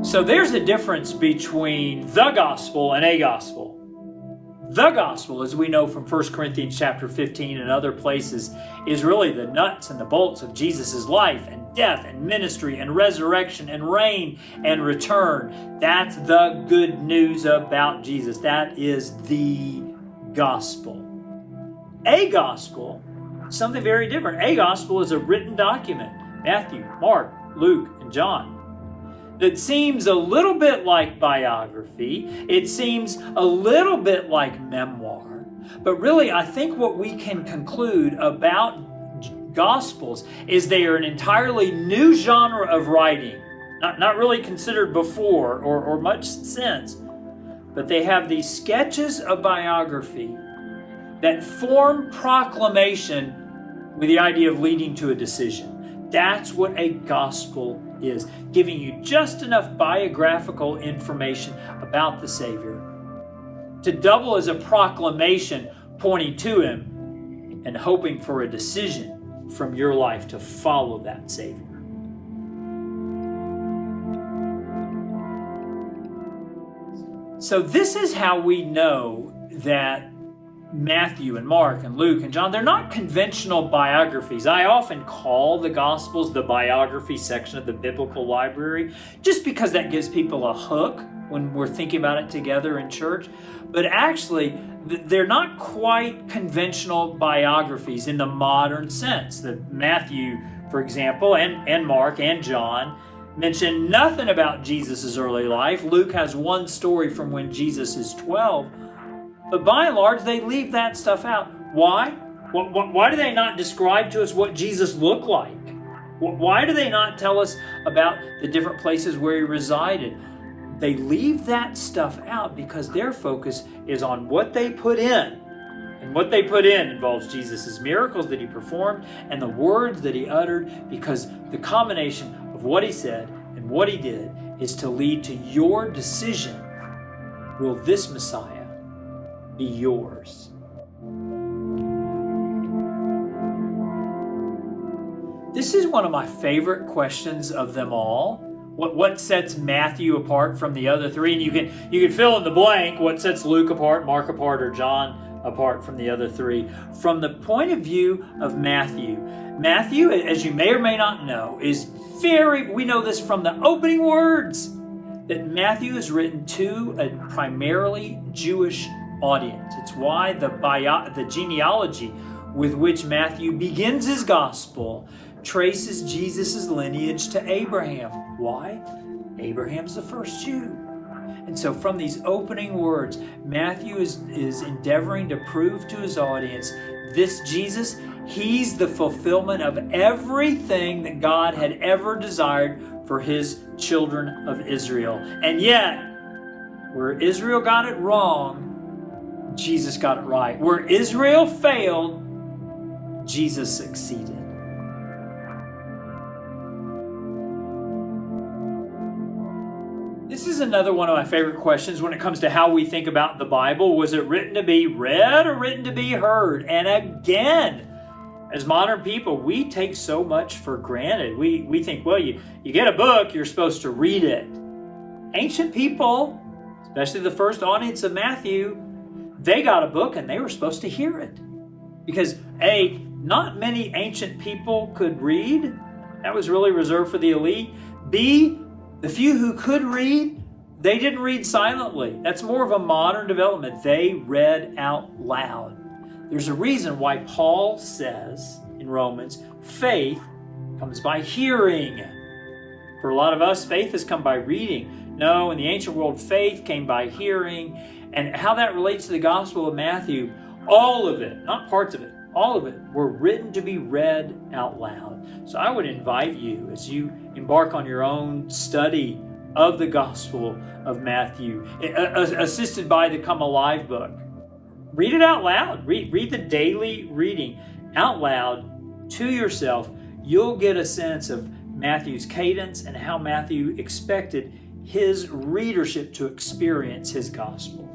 So there's a difference between the gospel and a gospel. The gospel, as we know from 1 Corinthians chapter 15 and other places, is really the nuts and the bolts of Jesus' life and death and ministry and resurrection and reign and return. That's the good news about Jesus. That is the gospel. A gospel, something very different. A gospel is a written document. Matthew, Mark, Luke, and John. That seems a little bit like biography. It seems a little bit like memoir. But really, I think what we can conclude about Gospels is they are an entirely new genre of writing. Not really considered before or much since. But they have these sketches of biography that form proclamation with the idea of leading to a decision. That's what a gospel is, giving you just enough biographical information about the Savior to double as a proclamation pointing to Him and hoping for a decision from your life to follow that Savior. So this is how we know that Matthew and Mark and Luke and John, they're not conventional biographies. I often call the Gospels the biography section of the biblical library just because that gives people a hook when we're thinking about it together in church. But actually, they're not quite conventional biographies in the modern sense. That Matthew, for example, and Mark and John mention nothing about Jesus' early life. Luke has one story from when Jesus is 12. But by and large, they leave that stuff out. Why? Why do they not describe to us what Jesus looked like? Why do they not tell us about the different places where He resided? They leave that stuff out because their focus is on what they put in. And what they put in involves Jesus' miracles that He performed and the words that He uttered, because the combination of what He said and what He did is to lead to your decision. Will this Messiah be yours? This is one of my favorite questions of them all. What sets Matthew apart from the other three? And you can fill in the blank. What sets Luke apart, Mark apart, or John apart from the other three? From the point of view of Matthew, as you may or may not know, we know this from the opening words, that Matthew is written to a primarily Jewish audience. It's why the genealogy with which Matthew begins his gospel traces Jesus' lineage to Abraham. Why? Abraham's the first Jew. And so from these opening words, Matthew is endeavoring to prove to his audience, this Jesus, He's the fulfillment of everything that God had ever desired for His children of Israel. And yet, where Israel got it wrong, Jesus got it right. Where Israel failed, Jesus succeeded. This is another one of my favorite questions when it comes to how we think about the Bible. Was it written to be read or written to be heard? And again, as modern people, we take so much for granted. We think, well, you get a book, you're supposed to read it. Ancient people, especially the first audience of Matthew, they got a book and they were supposed to hear it. Because A, not many ancient people could read. That was really reserved for the elite. B, the few who could read, they didn't read silently. That's more of a modern development. They read out loud. There's a reason why Paul says in Romans, faith comes by hearing. For a lot of us, faith has come by reading. No, in the ancient world, faith came by hearing. And how that relates to the Gospel of Matthew, all of it, not parts of it, all of it, were written to be read out loud. So I would invite you, as you embark on your own study of the Gospel of Matthew, assisted by the Come Alive book, read it out loud. Read the daily reading out loud to yourself. You'll get a sense of Matthew's cadence and how Matthew expected his readership to experience his Gospel.